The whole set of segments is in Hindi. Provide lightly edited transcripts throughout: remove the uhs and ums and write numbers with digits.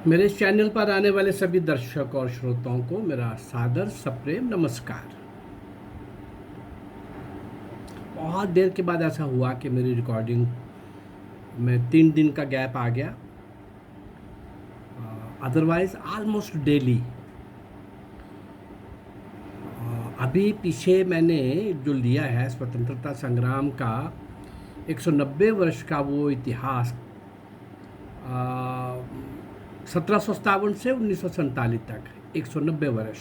मेरे इस चैनल पर आने वाले सभी दर्शक और श्रोताओं को मेरा सादर सप्रेम नमस्कार। बहुत देर के बाद ऐसा हुआ कि मेरी रिकॉर्डिंग में 3 दिन का गैप आ गया। Otherwise almost daily. अभी पीछे मैंने जो लिया है स्वतंत्रता संग्राम का 190 वर्ष का वो इतिहास, 1757 से 1947 तक 190 वर्ष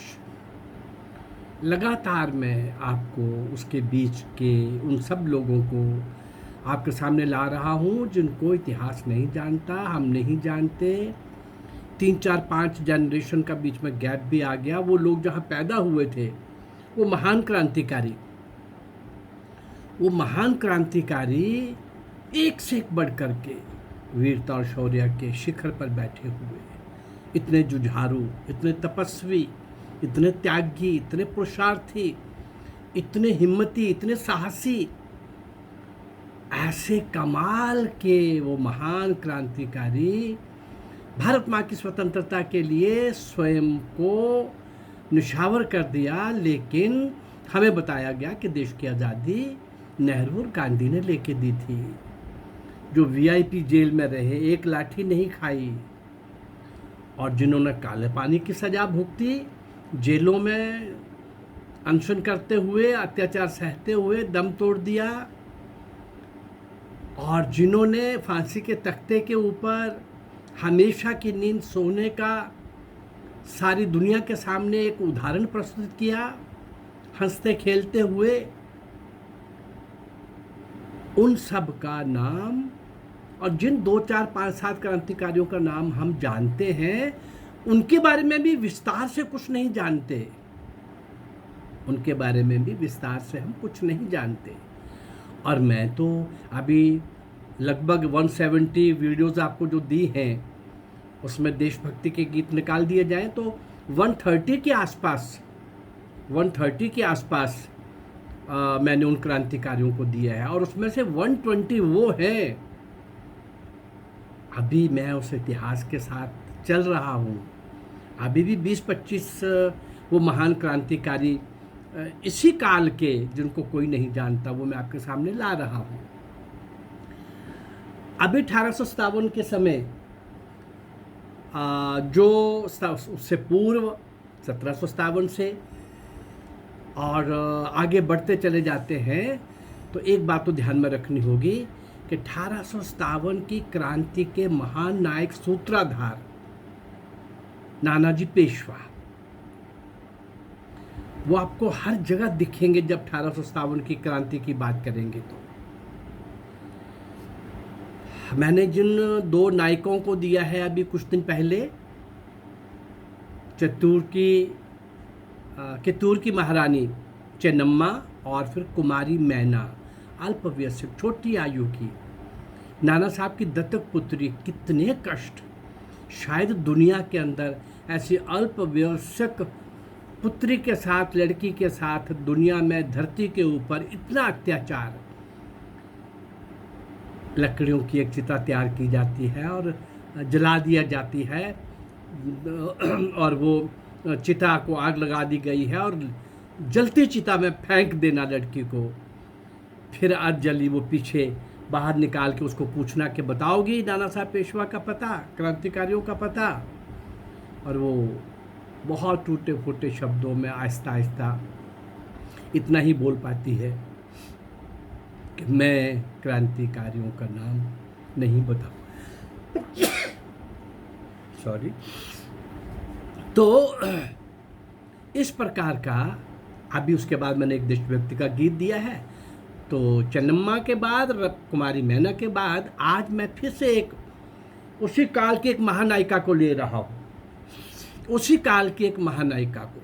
लगातार मैं आपको उसके बीच के उन सब लोगों को आपके सामने ला रहा हूँ जिनको इतिहास नहीं जानता, हम नहीं जानते। 3 4 5 जनरेशन का बीच में गैप भी आ गया। वो लोग जहाँ पैदा हुए थे वो महान क्रांतिकारी एक से एक बढ़ कर के वीरता और शौर्य के शिखर पर बैठे हुए, इतने जुझारू, इतने तपस्वी, इतने त्यागी, इतने पुरुषार्थी, इतने हिम्मती, इतने साहसी, ऐसे कमाल के वो महान क्रांतिकारी भारत माँ की स्वतंत्रता के लिए स्वयं को निछावर कर दिया। लेकिन हमें बताया गया कि देश की आज़ादी नेहरू और गांधी ने लेके दी थी। जो वीआईपी जेल में रहे, एक लाठी नहीं खाई, और जिन्होंने काले पानी की सजा भुगती, जेलों में अनशन करते हुए, अत्याचार सहते हुए दम तोड़ दिया, और जिन्होंने फांसी के तख्ते के ऊपर हमेशा की नींद सोने का सारी दुनिया के सामने एक उदाहरण प्रस्तुत किया, हंसते खेलते हुए, उन सब का नाम, और जिन 2 4 5 7 क्रांतिकारियों का नाम हम जानते हैं, उनके बारे में भी विस्तार से कुछ नहीं जानते। उनके बारे में भी विस्तार से हम कुछ नहीं जानते। और मैं तो अभी लगभग 170 वीडियोज़ आपको जो दी हैं, उसमें देशभक्ति के गीत निकाल दिए जाएं तो 130 के आसपास मैंने उन क्रांतिकारियों को दिया है, और उसमें से 120 वो हैं। अभी मैं उस इतिहास के साथ चल रहा हूँ। अभी भी 20-25 वो महान क्रांतिकारी इसी काल के, जिनको कोई नहीं जानता, वो मैं आपके सामने ला रहा हूँ। अभी 1857 के समय जो उससे पूर्व 1757 से और आगे बढ़ते चले जाते हैं, तो एक बात तो ध्यान में रखनी होगी कि 1857 की क्रांति के महान नायक, सूत्रधार नानाजी पेशवा, वो आपको हर जगह दिखेंगे जब 1857 की क्रांति की बात करेंगे। तो मैंने जिन 2 नायकों को दिया है अभी कुछ दिन पहले, कित्तूर की महारानी चेन्नम्मा और फिर कुमारी मैना, अल्पवयस्क छोटी आयु की नाना साहब की दत्तक पुत्री। कितने कष्ट, शायद दुनिया के अंदर ऐसी अल्पवयस्क पुत्री के साथ, लड़की के साथ दुनिया में, धरती के ऊपर इतना अत्याचार। लकड़ियों की एक चिता तैयार की जाती है और जला दिया जाती है, और वो चिता को आग लगा दी गई है, और जलती चिता में फेंक देना लड़की को। फिर आज जली वो पीछे बाहर निकाल के उसको पूछना कि बताओगी नाना साहब पेशवा का पता, क्रांतिकारियों का पता? और वो बहुत टूटे फूटे शब्दों में आहिस्ता आहिस्ता इतना ही बोल पाती है कि मैं क्रांतिकारियों का नाम नहीं बताऊँ। सॉरी। तो इस प्रकार का अभी उसके बाद मैंने एक देशभक्ति का गीत दिया है। तो चेन्नम्मा के बाद, कुमारी मैना के बाद, आज मैं फिर से एक उसी काल की एक महानायिका को ले रहा हूँ। उसी काल की एक महानायिका को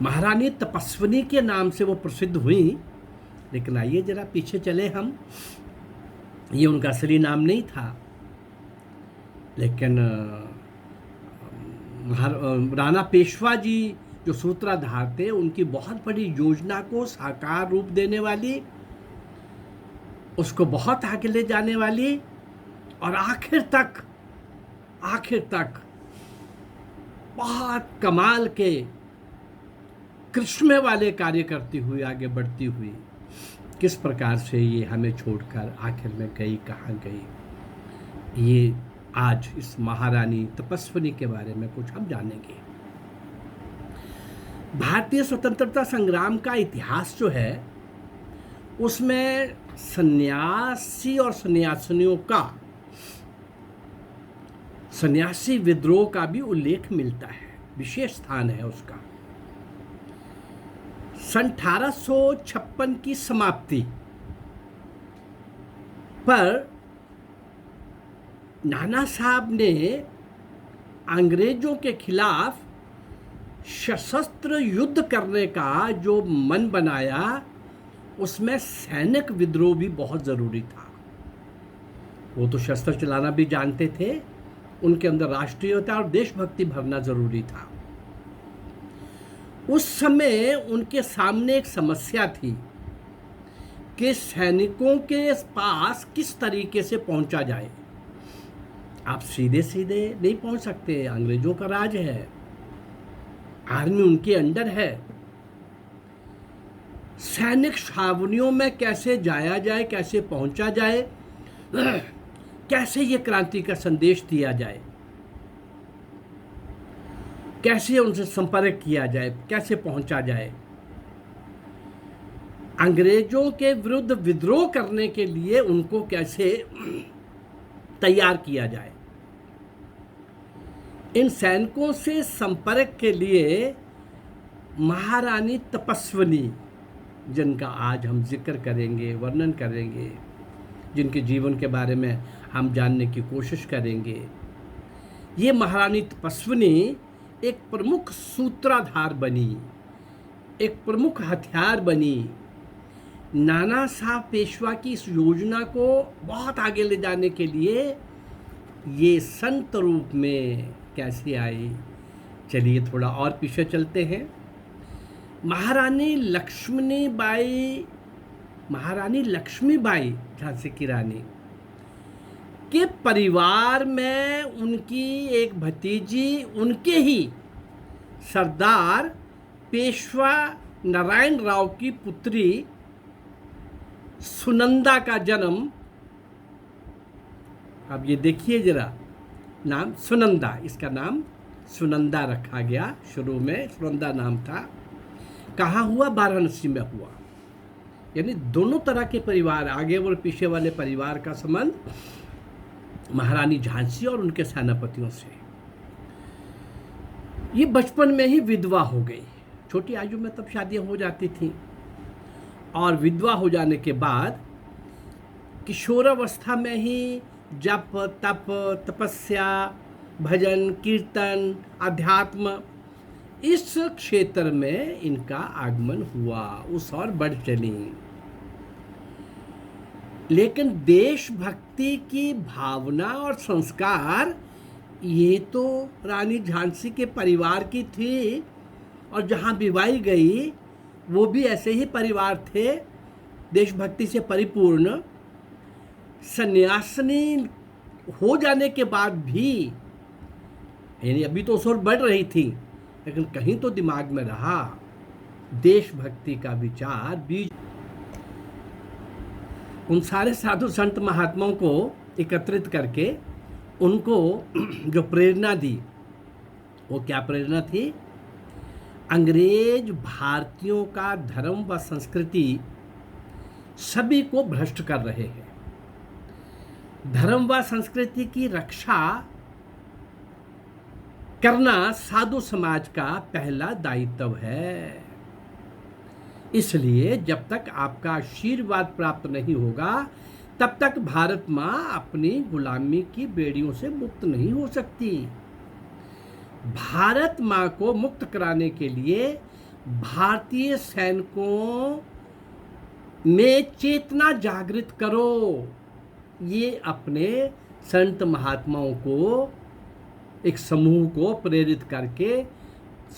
महारानी तपस्विनी के नाम से वो प्रसिद्ध हुई। लेकिन आइए जरा पीछे चले हम। ये उनका असली नाम नहीं था, लेकिन राणा पेशवा जी जो सूत्रधार थे, उनकी बहुत बड़ी योजना को साकार रूप देने वाली, उसको बहुत आगे ले जाने वाली और आखिर तक बहुत कमाल के करिश्मे वाले कार्य करती हुई, आगे बढ़ती हुई, किस प्रकार से ये हमें छोड़कर आखिर में गई, कहाँ गई, ये आज इस महारानी तपस्विनी के बारे में कुछ हम जानेंगे। भारतीय स्वतंत्रता संग्राम का इतिहास जो है उसमें सन्यासी और सन्यासिनियों का, सन्यासी विद्रोह का भी उल्लेख मिलता है, विशेष स्थान है उसका। सन 1856 की समाप्ति पर नाना साहब ने अंग्रेजों के खिलाफ सशस्त्र युद्ध करने का जो मन बनाया, उसमें सैनिक विद्रोह भी बहुत ज़रूरी था। वो तो शस्त्र चलाना भी जानते थे, उनके अंदर राष्ट्रीयता और देशभक्ति भरना ज़रूरी था। उस समय उनके सामने एक समस्या थी कि सैनिकों के पास किस तरीके से पहुंचा जाए। आप सीधे सीधे नहीं पहुंच सकते, अंग्रेजों का राज है, आर्मी उनके अंडर है। सैनिक छावनियों में कैसे जाया जाए, कैसे पहुंचा जाए, कैसे ये क्रांति का संदेश दिया जाए, कैसे उनसे संपर्क किया जाए, कैसे पहुंचा जाए। अंग्रेजों के विरुद्ध विद्रोह करने के लिए उनको कैसे तैयार किया जाए। इन सैनिकों से संपर्क के लिए महारानी तपस्विनी, जिनका आज हम जिक्र करेंगे, वर्णन करेंगे, जिनके जीवन के बारे में हम जानने की कोशिश करेंगे, ये महारानी तपस्विनी एक प्रमुख सूत्रधार बनी, एक प्रमुख हथियार बनी। नाना साहब पेशवा की इस योजना को बहुत आगे ले जाने के लिए ये संत रूप में कैसे आई, चलिए थोड़ा और पीछे चलते हैं। महारानी लक्ष्मीबाई झांसी की रानी के परिवार में उनकी एक भतीजी, उनके ही सरदार पेशवा नारायण राव की पुत्री सुनंदा का जन्म, अब ये देखिए जरा, नाम सुनंदा, इसका नाम सुनंदा रखा गया, शुरू में सुनंदा नाम था। कहाँ हुआ? वाराणसी में हुआ। यानी दोनों तरह के परिवार, आगे और पीछे वाले परिवार का संबंध महारानी झांसी और उनके सेनापतियों से। ये बचपन में ही विधवा हो गई, छोटी आयु में तब शादियां हो जाती थीं, और विधवा हो जाने के बाद किशोरावस्था में ही जप, तप, तपस्या, भजन, कीर्तन, अध्यात्म, इस क्षेत्र में इनका आगमन हुआ, उस और बढ़ चली। लेकिन देशभक्ति की भावना और संस्कार ये तो रानी झांसी के परिवार की थी, और जहाँ विवाही गई वो भी ऐसे ही परिवार थे, देशभक्ति से परिपूर्ण। सन्यासिनी हो जाने के बाद भी, यानी अभी तो उस ओर बढ़ रही थी, लेकिन कहीं तो दिमाग में रहा देशभक्ति का विचार बीज। उन सारे साधु संत महात्माओं को एकत्रित करके उनको जो प्रेरणा दी, वो क्या प्रेरणा थी? अंग्रेज भारतीयों का धर्म व संस्कृति सभी को भ्रष्ट कर रहे हैं। धर्म व संस्कृति की रक्षा करना साधु समाज का पहला दायित्व है। इसलिए जब तक आपका आशीर्वाद प्राप्त नहीं होगा, तब तक भारत माँ अपनी गुलामी की बेड़ियों से मुक्त नहीं हो सकती। भारत माँ को मुक्त कराने के लिए भारतीय सैनिकों में चेतना जागृत करो। ये अपने संत महात्माओं को, एक समूह को प्रेरित करके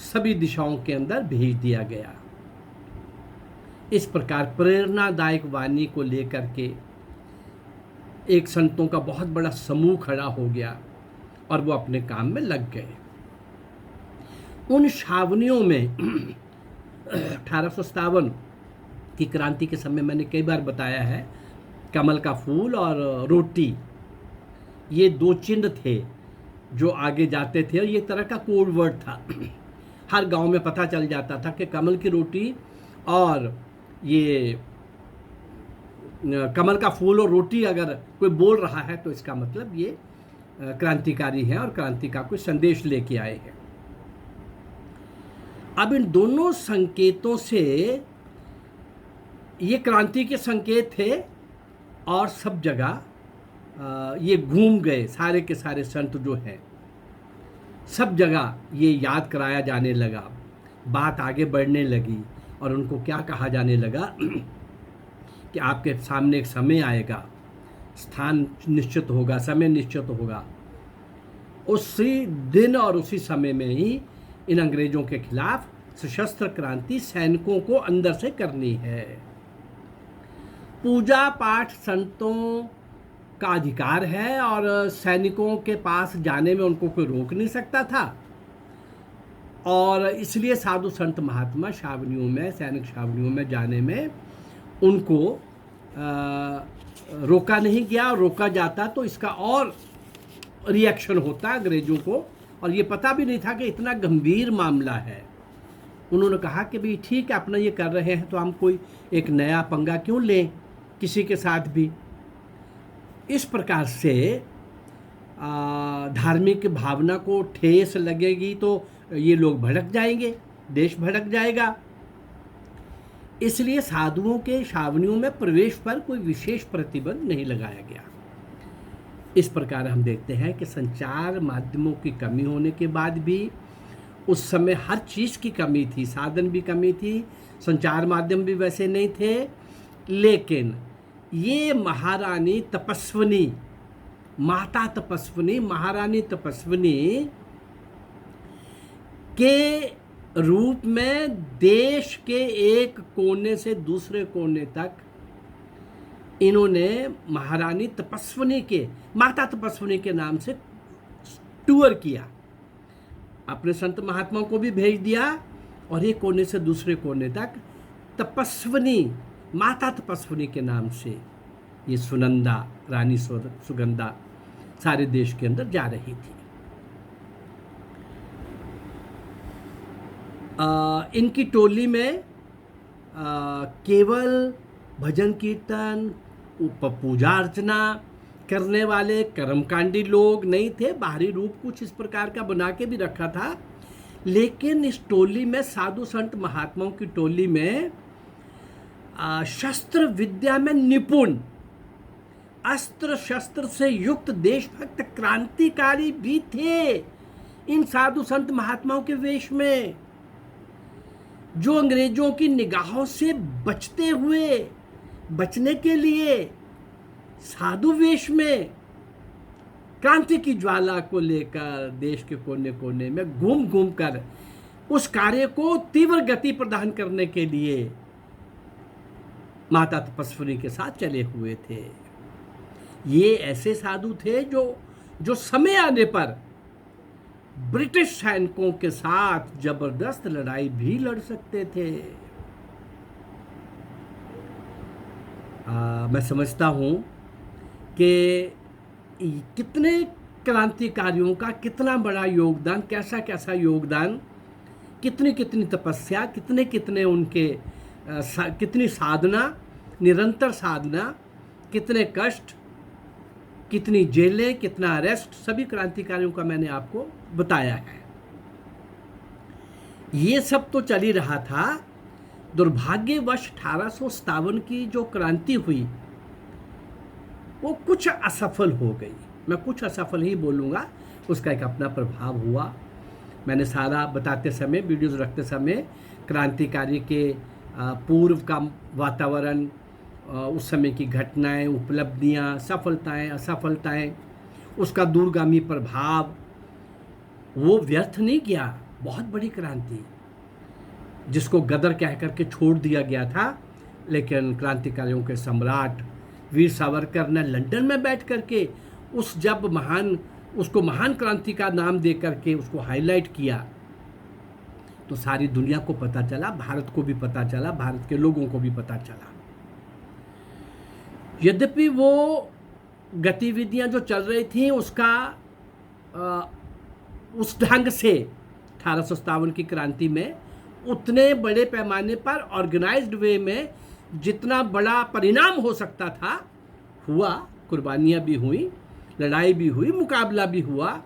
सभी दिशाओं के अंदर भेज दिया गया। इस प्रकार प्रेरणादायक वाणी को लेकर के एक संतों का बहुत बड़ा समूह खड़ा हो गया और वो अपने काम में लग गए। उन छावनियों में 1857 की क्रांति के समय मैंने कई बार बताया है, कमल का फूल और रोटी, ये दो चिन्ह थे जो आगे जाते थे और ये तरह का कोड वर्ड था। हर गांव में पता चल जाता था कि कमल की रोटी और ये कमल का फूल और रोटी अगर कोई बोल रहा है तो इसका मतलब ये क्रांतिकारी है और क्रांति का कोई संदेश लेके आए हैं। अब इन दोनों संकेतों से, ये क्रांति के संकेत थे और सब जगह ये घूम गए, सारे के सारे संत जो हैं सब जगह ये याद कराया जाने लगा, बात आगे बढ़ने लगी और उनको क्या कहा जाने लगा कि आपके सामने एक समय आएगा, स्थान निश्चित होगा, समय निश्चित होगा, उसी दिन और उसी समय में ही इन अंग्रेजों के खिलाफ सशस्त्र क्रांति सैनिकों को अंदर से करनी है। पूजा पाठ संतों का अधिकार है और सैनिकों के पास जाने में उनको कोई रोक नहीं सकता था, और इसलिए साधु संत महात्मा छावनियों में, सैनिक छावनियों में जाने में उनको रोका नहीं गया, और रोका जाता तो इसका और रिएक्शन होता अंग्रेजों को, और ये पता भी नहीं था कि इतना गंभीर मामला है। उन्होंने कहा कि भाई ठीक है, अपना ये कर रहे हैं तो हम कोई एक नया पंगा क्यों लें किसी के साथ भी। इस प्रकार से धार्मिक भावना को ठेस लगेगी तो ये लोग भड़क जाएंगे, देश भड़क जाएगा। इसलिए साधुओं के छावनियों में प्रवेश पर कोई विशेष प्रतिबंध नहीं लगाया गया। इस प्रकार हम देखते हैं कि संचार माध्यमों की कमी होने के बाद भी, उस समय हर चीज़ की कमी थी, साधन भी कमी थी, संचार माध्यम भी वैसे नहीं थे, लेकिन ये महारानी तपस्विनी, माता तपस्विनी, महारानी तपस्विनी के रूप में देश के एक कोने से दूसरे कोने तक इन्होंने महारानी तपस्विनी के, माता तपस्विनी के नाम से टूर किया, अपने संत महात्माओं को भी भेज दिया और एक कोने से दूसरे कोने तक तपस्विनी, माता तपस्विनी के नाम से ये सुनंदा, रानी सुगंधा सारे देश के अंदर जा रही थी। इनकी टोली में केवल भजन कीर्तन, पूजा अर्चना करने वाले कर्मकांडी लोग नहीं थे, बाहरी रूप कुछ इस प्रकार का बना के भी रखा था, लेकिन इस टोली में, साधु संत महात्माओं की टोली में शस्त्र विद्या में निपुण, अस्त्र शस्त्र से युक्त देशभक्त क्रांतिकारी भी थे इन साधु संत महात्माओं के वेश में, जो अंग्रेजों की निगाहों से बचते हुए, बचने के लिए साधु वेश में क्रांति की ज्वाला को लेकर देश के कोने कोने में घूम घूम कर उस कार्य को तीव्र गति प्रदान करने के लिए माता तपस्विनी के साथ चले हुए थे। ये ऐसे साधु थे जो समय आने पर ब्रिटिश सैनिकों के साथ जबरदस्त लड़ाई भी लड़ सकते थे। मैं समझता हूँ कि कितने क्रांतिकारियों का कितना बड़ा योगदान, कैसा कैसा योगदान, कितनी कितनी तपस्या, कितने कितने उनके कितनी साधना, निरंतर साधना, कितने कष्ट, कितनी जेलें, कितना अरेस्ट, सभी क्रांतिकारियों का मैंने आपको बताया है। ये सब तो चल ही रहा था। दुर्भाग्यवश 1857 की जो क्रांति हुई वो कुछ असफल हो गई। मैं कुछ असफल ही बोलूँगा, उसका एक अपना प्रभाव हुआ। मैंने सारा बताते समय, वीडियोज़ रखते समय क्रांतिकारी के पूर्व का वातावरण, उस समय की घटनाएं, उपलब्धियां, सफलताएं, असफलताएं, उसका दूरगामी प्रभाव, वो व्यर्थ नहीं गया। बहुत बड़ी क्रांति जिसको गदर कह करके छोड़ दिया गया था, लेकिन क्रांतिकारियों के सम्राट वीर सावरकर ने लंदन में बैठ करके उसको महान क्रांति का नाम दे करके उसको हाईलाइट किया, तो सारी दुनिया को पता चला, भारत को भी पता चला, भारत के लोगों को भी पता चला। यद्यपि वो गतिविधियां जो चल रही थी उसका उस ढंग से 1857 की क्रांति में उतने बड़े पैमाने पर ऑर्गेनाइज्ड वे में जितना बड़ा परिणाम हो सकता था हुआ। कुर्बानियाँ भी हुई, लड़ाई भी हुई, मुकाबला भी हुआ,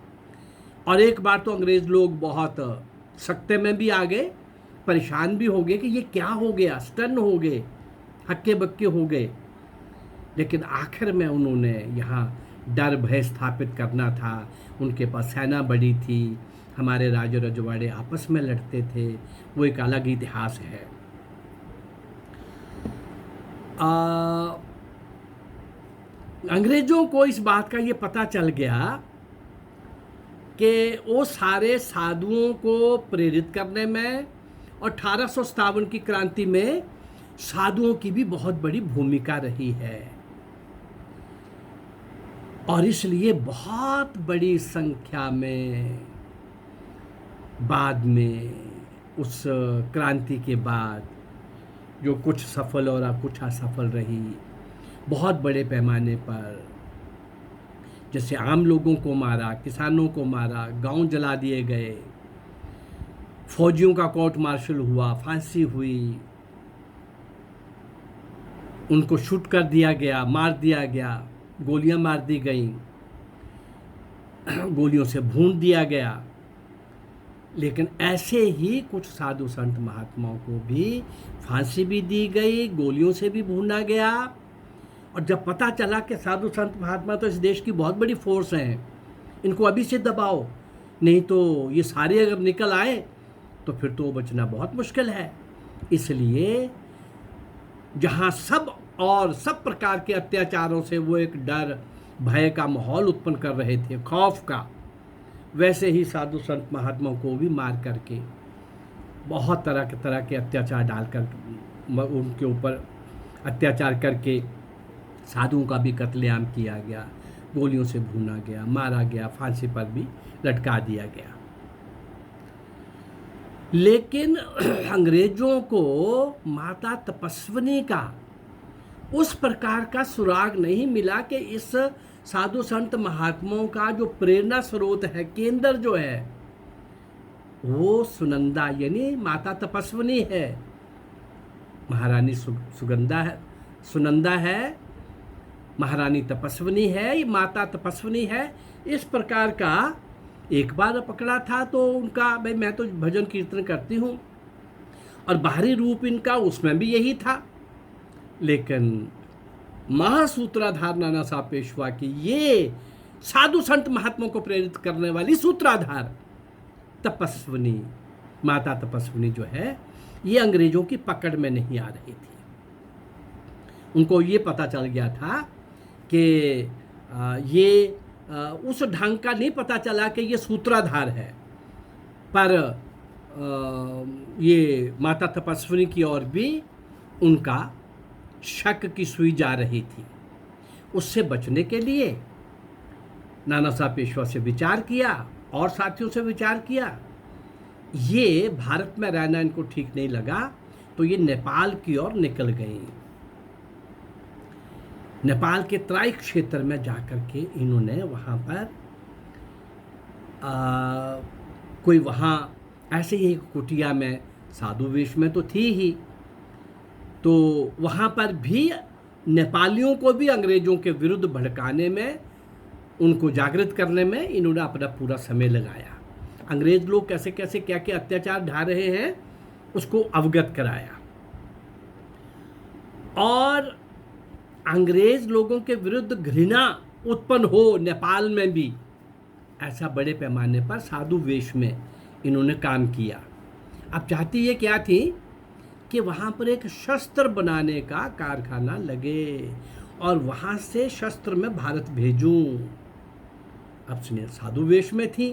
और एक बार तो अंग्रेज़ लोग बहुत सकते में भी आ गए, परेशान भी हो गए कि ये क्या हो गया, स्टन हो गए, हक्के बक्के हो गए। लेकिन आखिर में उन्होंने यहाँ डर भय स्थापित करना था, उनके पास सेना बड़ी थी, हमारे राजे रजवाड़े आपस में लड़ते थे, वो एक अलग इतिहास है। अंग्रेज़ों को इस बात का ये पता चल गया कि वो सारे साधुओं को प्रेरित करने में और 1857 की क्रांति में साधुओं की भी बहुत बड़ी भूमिका रही है, और इसलिए बहुत बड़ी संख्या में बाद में उस क्रांति के बाद जो कुछ सफल और कुछ असफल रही, बहुत बड़े पैमाने पर जैसे आम लोगों को मारा, किसानों को मारा, गांव जला दिए गए, फौजियों का कोर्ट मार्शल हुआ, फांसी हुई, उनको शूट कर दिया गया, मार दिया गया, गोलियां मार दी गईं, गोलियों से भून दिया गया। लेकिन ऐसे ही कुछ साधु संत महात्माओं को भी फांसी भी दी गई, गोलियों से भी भूना गया। और जब पता चला कि साधु संत महात्मा तो इस देश की बहुत बड़ी फोर्स हैं, इनको अभी से दबाओ, नहीं तो ये सारे अगर निकल आए तो फिर तो बचना बहुत मुश्किल है। इसलिए जहाँ सब प्रकार के अत्याचारों से वो एक डर भय का माहौल उत्पन्न कर रहे थे, खौफ का, वैसे ही साधु संत महात्माओं को भी मार करके बहुत तरह के अत्याचार डालकर उनके ऊपर अत्याचार करके साधुओं का भी कत्लेआम किया गया, गोलियों से भूना गया, मारा गया, फांसी पर भी लटका दिया गया। लेकिन अंग्रेजों को माता तपस्विनी का उस प्रकार का सुराग नहीं मिला कि इस साधु संत महात्माओं का जो प्रेरणा स्रोत है, केंद्र जो है, वो सुनंदा यानी माता तपस्विनी है, महारानी सुनंदा है, महारानी तपस्विनी है, ये माता तपस्विनी है। इस प्रकार का एक बार पकड़ा था तो उनका, भाई मैं तो भजन कीर्तन करती हूँ, और बाहरी रूप इनका उसमें भी यही था। लेकिन महासूत्राधार नाना साहब पेशवा की ये साधु संत महात्माओं को प्रेरित करने वाली सूत्राधार तपस्विनी, माता तपस्विनी जो है, ये अंग्रेजों की पकड़ में नहीं आ रही थी। उनको ये पता चल गया था कि ये उस ढंग का नहीं पता चला कि ये सूत्राधार है, पर ये माता तपस्विनी की ओर भी उनका शक की सुई जा रही थी। उससे बचने के लिए नाना साहब पेशवा से विचार किया और साथियों से विचार किया। ये भारत में रहना इनको ठीक नहीं लगा, तो ये नेपाल की ओर निकल गई। नेपाल के तराई क्षेत्र में जाकर के इन्होंने वहाँ पर कोई वहाँ ऐसे ही कुटिया में, साधु वेश में तो थी ही, तो वहाँ पर भी नेपालियों को भी अंग्रेज़ों के विरुद्ध भड़काने में, उनको जागृत करने में इन्होंने अपना पूरा समय लगाया। अंग्रेज़ लोग कैसे कैसे क्या क्या अत्याचार ढा रहे हैं उसको अवगत कराया, और अंग्रेज़ लोगों के विरुद्ध घृणा उत्पन्न हो नेपाल में भी, ऐसा बड़े पैमाने पर साधु वेश में इन्होंने काम किया। अब चाहती ये क्या थी कि वहाँ पर एक शस्त्र बनाने का कारखाना लगे और वहाँ से शस्त्र में भारत भेजूं। अब सुनिए, साधु वेश में थी,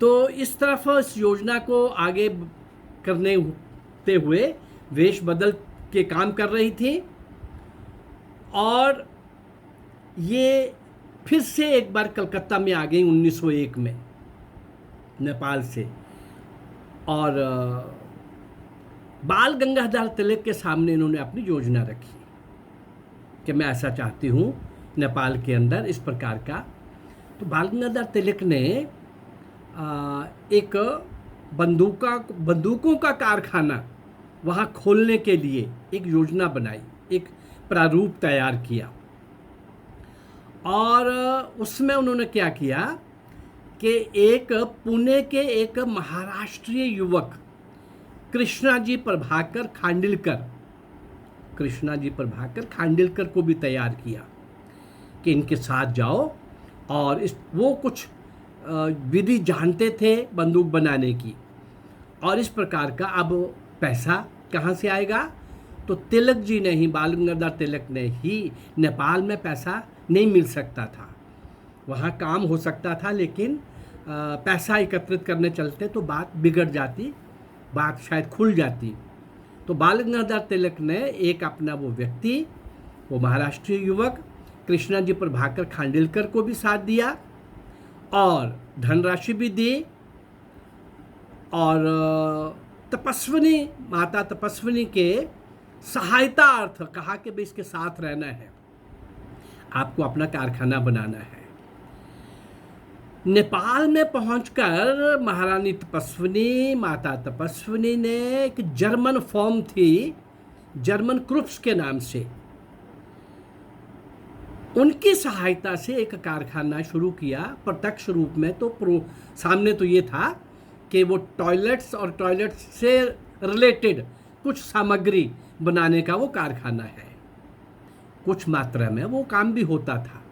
तो इस तरफ इस योजना को आगे करने हुए वेश बदल के काम कर रही थी, और ये फिर से एक बार कलकत्ता में आ गई 1901 में नेपाल से, और बाल गंगाधर तिलक के सामने इन्होंने अपनी योजना रखी कि मैं ऐसा चाहती हूँ नेपाल के अंदर इस प्रकार का। तो बाल गंगाधर तिलक ने एक बंदूकों का कारखाना वहाँ खोलने के लिए एक योजना बनाई, एक प्रारूप तैयार किया, और उसमें उन्होंने क्या किया कि एक पुणे के एक महाराष्ट्रीय युवक कृष्णाजी प्रभाकर खांडिलकर को भी तैयार किया कि इनके साथ जाओ, और वो कुछ विधि जानते थे बंदूक बनाने की, और इस प्रकार का अब पैसा कहाँ से आएगा, तो तिलक जी ने ही, बाल गंगाधर तिलक ने ही, नेपाल में पैसा नहीं मिल सकता था, वहाँ काम हो सकता था लेकिन पैसा एकत्रित करने चलते तो बात बिगड़ जाती, बात शायद खुल जाती। तो बाल गंगाधर तिलक ने एक अपना वो व्यक्ति, वो महाराष्ट्रीय युवक कृष्णाजी प्रभाकर खांडिलकर को भी साथ दिया और धनराशि भी दी, और तपस्विनी, माता तपस्विनी के सहायता अर्थ कहा कि भाई इसके साथ रहना है, आपको अपना कारखाना बनाना है। नेपाल में पहुंचकर महारानी तपस्विनी, माता तपस्विनी ने एक जर्मन फॉर्म थी, जर्मन क्रुप्स के नाम से, उनकी सहायता से एक कारखाना शुरू किया। प्रत्यक्ष रूप में तो सामने तो ये था कि वो टॉयलेट्स और टॉयलेट्स से रिलेटेड कुछ सामग्री बनाने का वो कारखाना है, कुछ मात्रा में वो काम भी होता था,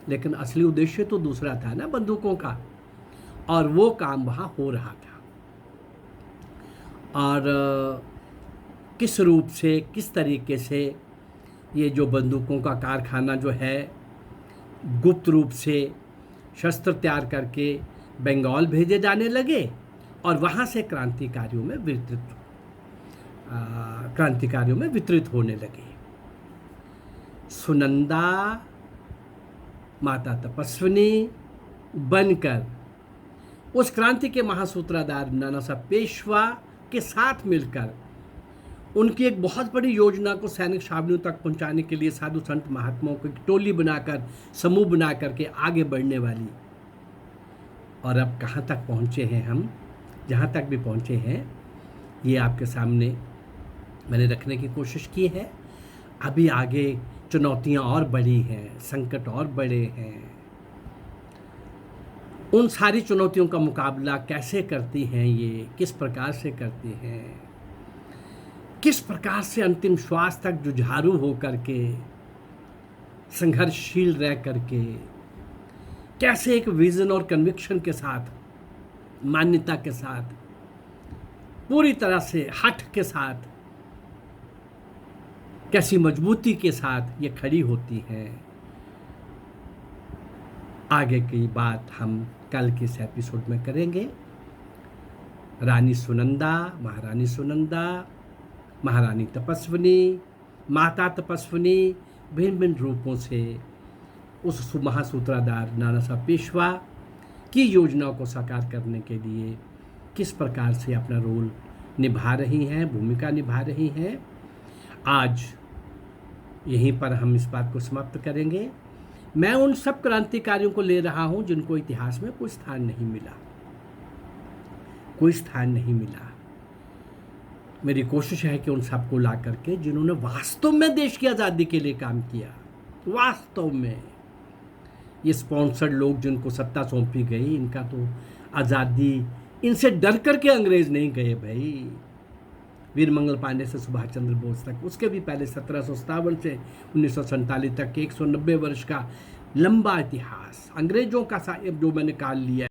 लेकिन असली उद्देश्य तो दूसरा था ना, बंदूकों का, और वो काम वहाँ हो रहा था। और किस रूप से, किस तरीके से ये जो बंदूकों का कारखाना जो है गुप्त रूप से शस्त्र तैयार करके बंगाल भेजे जाने लगे, और वहाँ से क्रांतिकारियों में वितरित होने लगे। सुनंदा माता तपस्विनी बनकर उस क्रांति के महासूत्रधार नाना साहब पेशवा के साथ मिलकर उनकी एक बहुत बड़ी योजना को सैनिक छावनियों तक पहुंचाने के लिए साधु संत महात्माओं को एक टोली बनाकर, समूह बनाकर के आगे बढ़ने वाली। और अब कहाँ तक पहुँचे हैं हम, जहाँ तक भी पहुँचे हैं ये आपके सामने मैंने रखने की कोशिश की है। अभी आगे चुनौतियाँ और बड़ी हैं, संकट और बड़े हैं। उन सारी चुनौतियों का मुकाबला कैसे करती हैं ये, किस प्रकार से करती हैं, किस प्रकार से अंतिम श्वास तक जुझारू हो करके, संघर्षशील रह करके, कैसे एक विजन और कन्विक्शन के साथ, मान्यता के साथ, पूरी तरह से हठ के साथ, कैसी मजबूती के साथ ये खड़ी होती हैं। आगे की बात हम कल के इस एपिसोड में करेंगे। रानी सुनंदा, महारानी तपस्विनी, माता तपस्विनी भिन्न भिन्न रूपों से उस महासूत्रधार नाना साहब पेशवा की योजनाओं को साकार करने के लिए किस प्रकार से अपना रोल निभा रही हैं, भूमिका निभा रही हैं। आज यहीं पर हम इस बात को समाप्त करेंगे। मैं उन सब क्रांतिकारियों को ले रहा हूं जिनको इतिहास में कोई स्थान नहीं मिला। मेरी कोशिश है कि उन सबको ला करके, जिन्होंने वास्तव में देश की आज़ादी के लिए काम किया, वास्तव में ये स्पॉन्सर्ड लोग जिनको सत्ता सौंपी गई, इनका तो आज़ादी, इनसे डर करके अंग्रेज नहीं गए भाई। वीरमंगल पांडे से सुभाष चंद्र बोस तक, उसके भी पहले 1757 से 1947 तक 190 वर्ष का लंबा इतिहास अंग्रेजों का जो मैंने काल लिया।